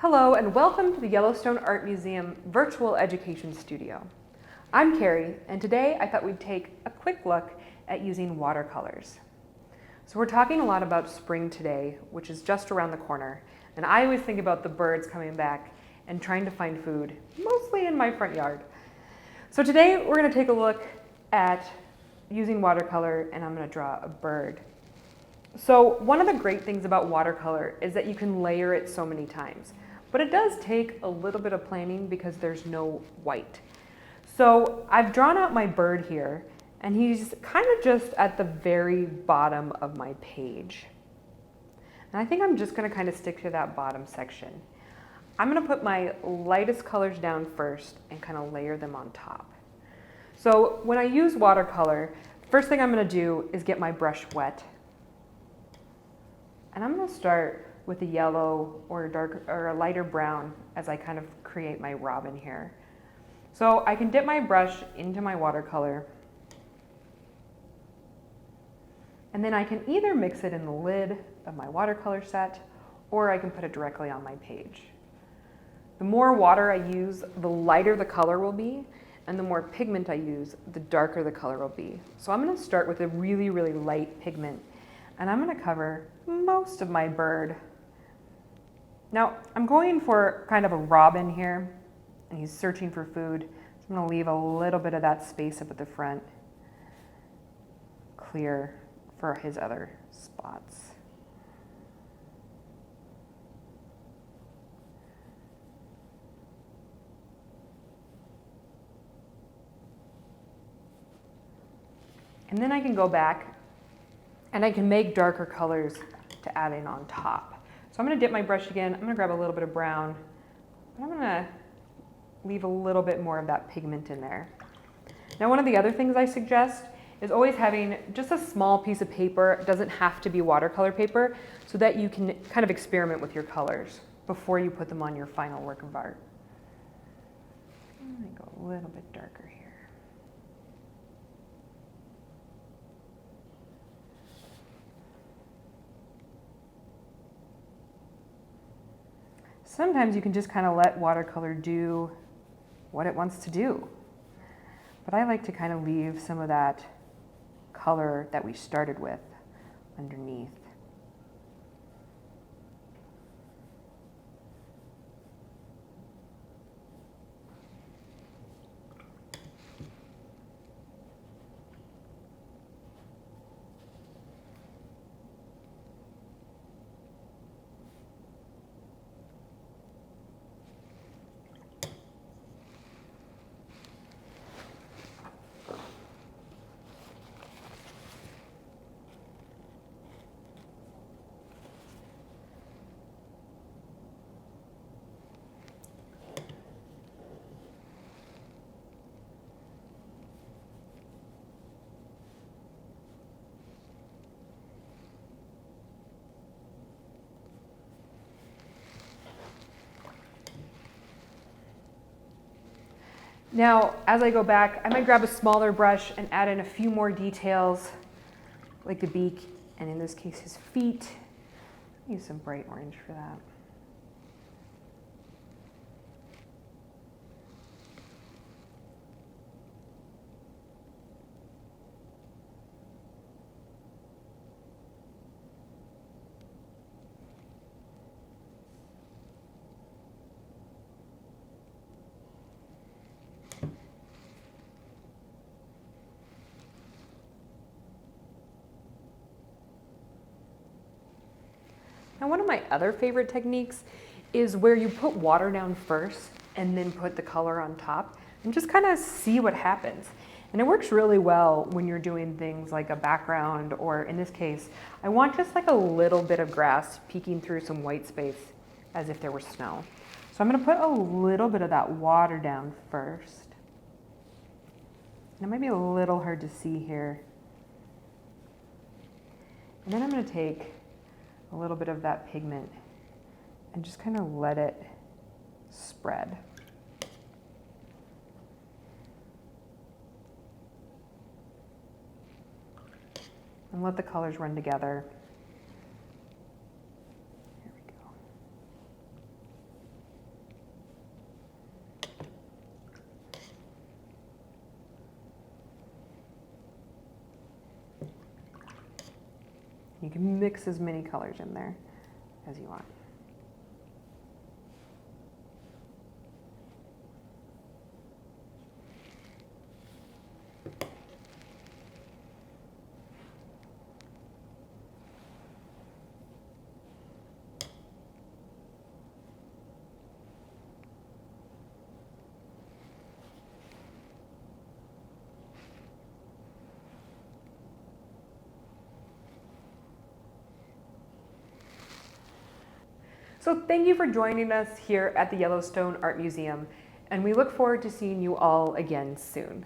Hello and welcome to the Yellowstone Art Museum Virtual Education Studio. I'm Carrie, and today I thought we'd take a quick look at using watercolors. So we're talking a lot about spring today, which is just around the corner, and I always think about the birds coming back and trying to find food, mostly in my front yard. So today we're going to take a look at using watercolor, and I'm going to draw a bird. So one of the great things about watercolor is that you can layer it so many times, but it does take a little bit of planning because there's no white. So I've drawn out my bird here, and he's kind of just at the very bottom of my page. And I think I'm just going to kind of stick to that bottom section. I'm going to put my lightest colors down first and kind of layer them on top. So when I use watercolor, first thing I'm going to do is get my brush wet. And I'm going to start with a yellow or a lighter brown as I kind of create my robin here. So I can dip my brush into my watercolor, and then I can either mix it in the lid of my watercolor set, or I can put it directly on my page. The more water I use, the lighter the color will be, and the more pigment I use, the darker the color will be. So I'm going to start with a really, really light pigment, and I'm going to cover most of my bird. Now, I'm going for kind of a robin here, and he's searching for food. So I'm going to leave a little bit of that space up at the front clear for his other spots. And then I can go back and I can make darker colors to add in on top. So I'm going to dip my brush again. I'm going to grab a little bit of brown, and I'm going to leave a little bit more of that pigment in there. Now, one of the other things I suggest is always having just a small piece of paper. It doesn't have to be watercolor paper, so that you can kind of experiment with your colors before you put them on your final work of art. I'm going to go a little bit darker here. Sometimes you can just kind of let watercolor do what it wants to do. But I like to kind of leave some of that color that we started with underneath. Now, as I go back, I might grab a smaller brush and add in a few more details, like the beak, and in this case, his feet. Use some bright orange for that. Now, one of my other favorite techniques is where you put water down first and then put the color on top and just kind of see what happens. And it works really well when you're doing things like a background, or in this case, I want just like a little bit of grass peeking through some white space as if there were snow. So I'm going to put a little bit of that water down first. And it might be a little hard to see here. And then I'm going to take a little bit of that pigment and just kind of let it spread. And let the colors run together. Here we go. You can mix as many colors in there as you want. So thank you for joining us here at the Yellowstone Art Museum, and we look forward to seeing you all again soon.